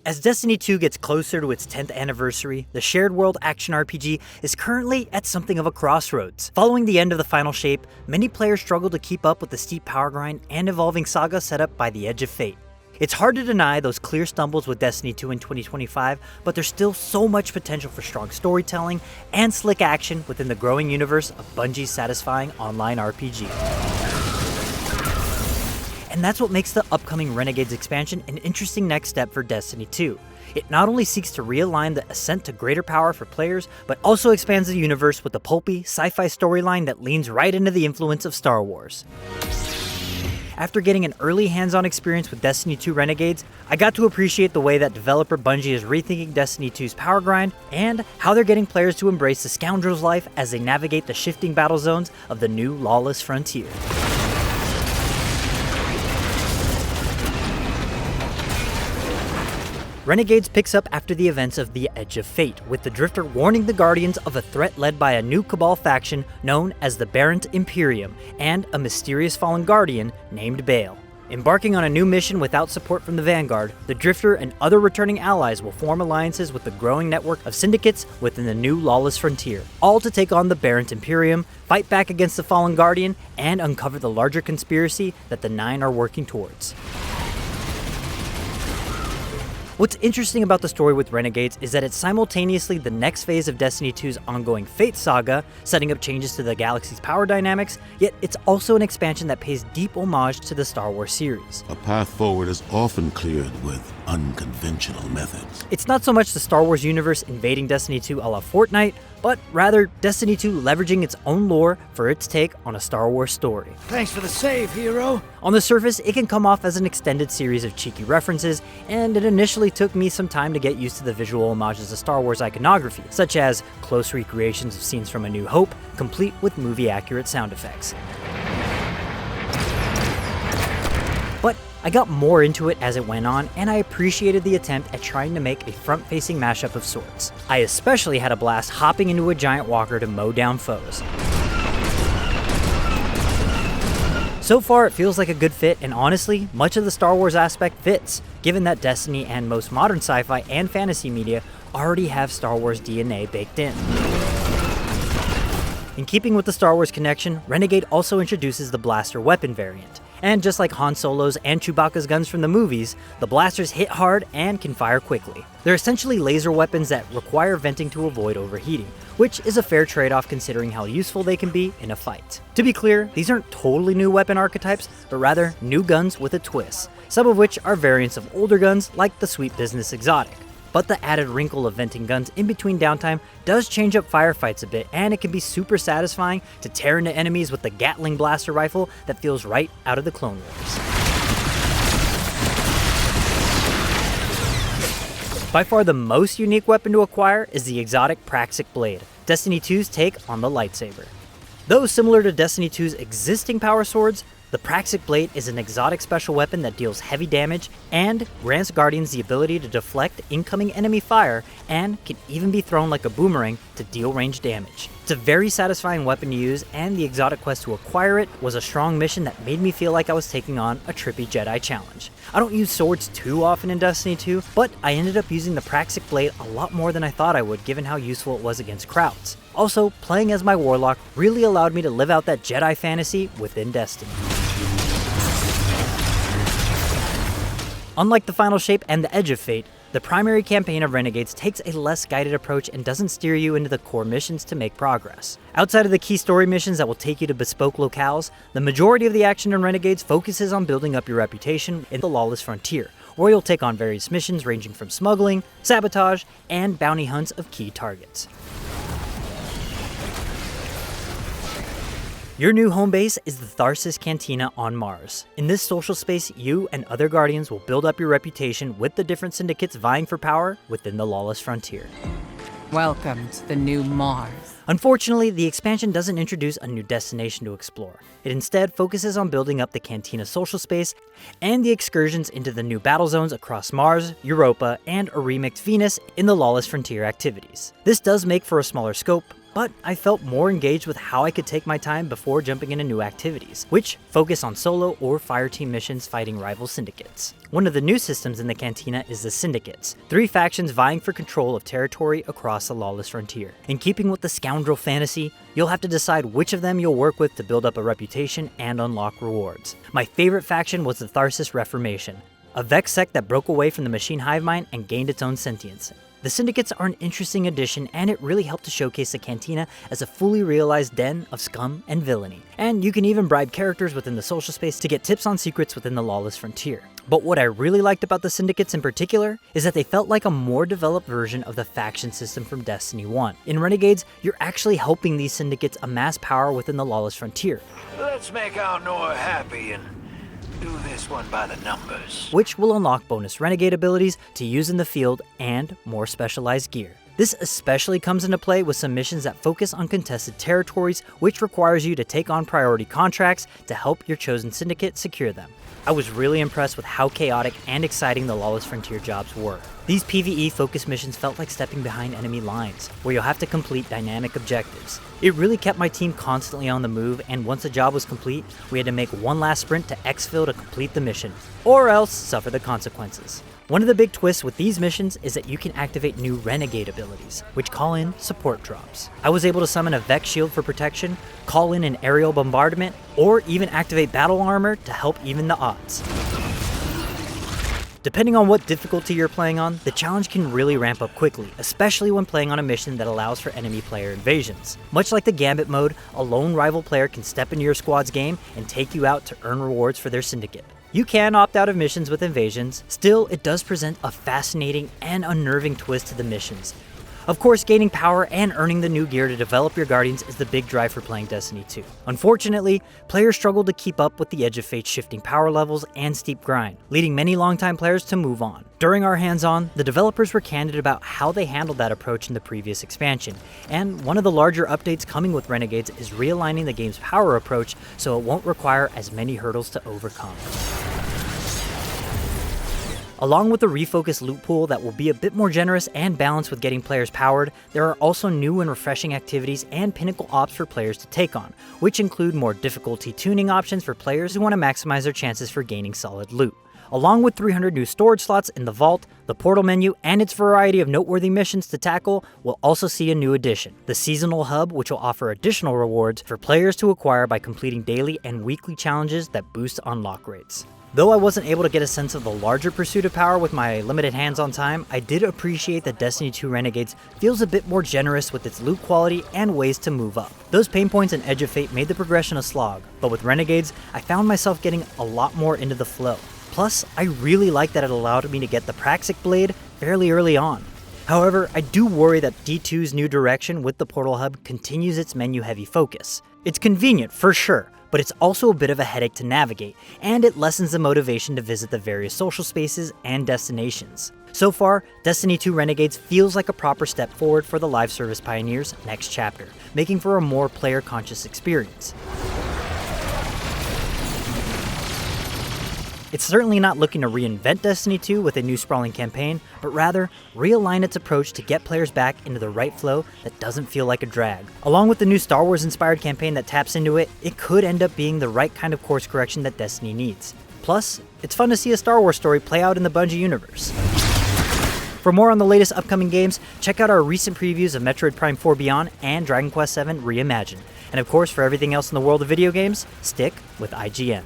As Destiny 2 gets closer to its 10th anniversary, the shared world action RPG is currently at something of a crossroads. Following the end of the final shape, many players struggle to keep up with the steep power grind and evolving saga set up by the Edge of Fate. It's hard to deny those clear stumbles with Destiny 2 in 2025, but there's still so much potential for strong storytelling and slick action within the growing universe of Bungie's satisfying online RPG. And that's what makes the upcoming Renegades expansion an interesting next step for Destiny 2. It not only seeks to realign the ascent to greater power for players, but also expands the universe with a pulpy, sci-fi storyline that leans right into the influence of Star Wars. After getting an early hands-on experience with Destiny 2 Renegades, I got to appreciate the way that developer Bungie is rethinking Destiny 2's power grind and how they're getting players to embrace the scoundrel's life as they navigate the shifting battle zones of the new lawless frontier. Renegades picks up after the events of the Edge of Fate, with the Drifter warning the Guardians of a threat led by a new Cabal faction known as the Barent Imperium and a mysterious fallen Guardian named Baal. Embarking on a new mission without support from the Vanguard, the Drifter and other returning allies will form alliances with the growing network of Syndicates within the new lawless frontier, all to take on the Barent Imperium, fight back against the fallen Guardian, and uncover the larger conspiracy that the Nine are working towards. What's interesting about the story with Renegades is that it's simultaneously the next phase of Destiny 2's ongoing Fate saga, setting up changes to the galaxy's power dynamics, yet it's also an expansion that pays deep homage to the Star Wars series. A path forward is often cleared with unconventional methods. It's not so much the Star Wars universe invading Destiny 2 a la Fortnite, but rather Destiny 2 leveraging its own lore for its take on a Star Wars story. Thanks for the save, hero! On the surface, it can come off as an extended series of cheeky references, and it initially took me some time to get used to the visual homages to Star Wars iconography, such as close recreations of scenes from A New Hope, complete with movie-accurate sound effects. But I got more into it as it went on, and I appreciated the attempt at trying to make a front-facing mashup of sorts. I especially had a blast hopping into a giant walker to mow down foes. So far, it feels like a good fit, and honestly, much of the Star Wars aspect fits, given that Destiny and most modern sci-fi and fantasy media already have Star Wars DNA baked in. In keeping with the Star Wars connection, Renegade also introduces the blaster weapon variant. And just like Han Solo's and Chewbacca's guns from the movies, the blasters hit hard and can fire quickly. They're essentially laser weapons that require venting to avoid overheating, which is a fair trade-off considering how useful they can be in a fight. To be clear, these aren't totally new weapon archetypes, but rather new guns with a twist, some of which are variants of older guns like the Sweet Business Exotic. But the added wrinkle of venting guns in between downtime does change up firefights a bit, and it can be super satisfying to tear into enemies with the Gatling blaster rifle that feels right out of the Clone Wars. By far the most unique weapon to acquire is the exotic Praxic Blade, Destiny 2's take on the lightsaber. Though similar to Destiny 2's existing power swords, the Praxic Blade is an exotic special weapon that deals heavy damage and grants Guardians the ability to deflect incoming enemy fire and can even be thrown like a boomerang to deal ranged damage. It's a very satisfying weapon to use, and the exotic quest to acquire it was a strong mission that made me feel like I was taking on a trippy Jedi challenge. I don't use swords too often in Destiny 2, but I ended up using the Praxic Blade a lot more than I thought I would given how useful it was against crowds. Also, playing as my Warlock really allowed me to live out that Jedi fantasy within Destiny. Unlike the Final Shape and the Edge of Fate, the primary campaign of Renegades takes a less guided approach and doesn't steer you into the core missions to make progress. Outside of the key story missions that will take you to bespoke locales, the majority of the action in Renegades focuses on building up your reputation in the lawless frontier, where you'll take on various missions ranging from smuggling, sabotage, and bounty hunts of key targets. Your new home base is the Tharsis Cantina on Mars. In this social space, you and other Guardians will build up your reputation with the different syndicates vying for power within the lawless frontier. Welcome to the new Mars. Unfortunately, the expansion doesn't introduce a new destination to explore. It instead focuses on building up the Cantina social space and the excursions into the new battle zones across Mars, Europa, and a remixed Venus in the lawless frontier activities. This does make for a smaller scope, but I felt more engaged with how I could take my time before jumping into new activities, which focus on solo or fireteam missions fighting rival syndicates. One of the new systems in the Cantina is the Syndicates, 3 factions vying for control of territory across the lawless frontier. In keeping with the scoundrel fantasy, you'll have to decide which of them you'll work with to build up a reputation and unlock rewards. My favorite faction was the Tharsis Reformation, a Vex sect that broke away from the machine hive mind and gained its own sentience. The Syndicates are an interesting addition, and it really helped to showcase the Cantina as a fully realized den of scum and villainy. And you can even bribe characters within the social space to get tips on secrets within the lawless frontier. But what I really liked about the Syndicates in particular is that they felt like a more developed version of the faction system from Destiny 1. In Renegades, you're actually helping these Syndicates amass power within the lawless frontier. Let's make our Nora happy and do this one by the numbers. Which will unlock bonus Renegade abilities to use in the field and more specialized gear. This especially comes into play with some missions that focus on contested territories, which requires you to take on priority contracts to help your chosen syndicate secure them. I was really impressed with how chaotic and exciting the Lawless Frontier jobs were. These PvE-focused missions felt like stepping behind enemy lines, where you'll have to complete dynamic objectives. It really kept my team constantly on the move, and once the job was complete, we had to make one last sprint to exfil to complete the mission, or else suffer the consequences. One of the big twists with these missions is that you can activate new Renegade abilities, which call in support drops. I was able to summon a Vex shield for protection, call in an aerial bombardment, or even activate battle armor to help even the odds. Depending on what difficulty you're playing on, the challenge can really ramp up quickly, especially when playing on a mission that allows for enemy player invasions. Much like the Gambit mode, a lone rival player can step into your squad's game and take you out to earn rewards for their syndicate. You can opt out of missions with invasions, still it does present a fascinating and unnerving twist to the missions. Of course, gaining power and earning the new gear to develop your Guardians is the big drive for playing Destiny 2. Unfortunately, players struggle to keep up with the Edge of Fate's shifting power levels and steep grind, leading many longtime players to move on. During our hands-on, the developers were candid about how they handled that approach in the previous expansion, and one of the larger updates coming with Renegades is realigning the game's power approach so it won't require as many hurdles to overcome. Along with the refocused loot pool that will be a bit more generous and balanced with getting players powered, there are also new and refreshing activities and pinnacle ops for players to take on, which include more difficulty tuning options for players who want to maximize their chances for gaining solid loot. Along with 300 new storage slots in the vault, the portal menu, and its variety of noteworthy missions to tackle will also see a new addition, the Seasonal Hub, which will offer additional rewards for players to acquire by completing daily and weekly challenges that boost unlock rates. Though I wasn't able to get a sense of the larger pursuit of power with my limited hands-on time, I did appreciate that Destiny 2 Renegades feels a bit more generous with its loot quality and ways to move up. Those pain points in Edge of Fate made the progression a slog, but with Renegades, I found myself getting a lot more into the flow. Plus, I really liked that it allowed me to get the Praxic Blade fairly early on. However, I do worry that D2's new direction with the Portal Hub continues its menu-heavy focus. It's convenient, for sure, but it's also a bit of a headache to navigate, and it lessens the motivation to visit the various social spaces and destinations. So far, Destiny 2 Renegades feels like a proper step forward for the live service pioneers' next chapter, making for a more player-conscious experience. It's certainly not looking to reinvent Destiny 2 with a new sprawling campaign, but rather realign its approach to get players back into the right flow that doesn't feel like a drag. Along with the new Star Wars inspired campaign that taps into it, it could end up being the right kind of course correction that Destiny needs. Plus, it's fun to see a Star Wars story play out in the Bungie universe. For more on the latest upcoming games, check out our recent previews of Metroid Prime 4 Beyond and Dragon Quest VII Reimagined. And of course, for everything else in the world of video games, stick with IGN.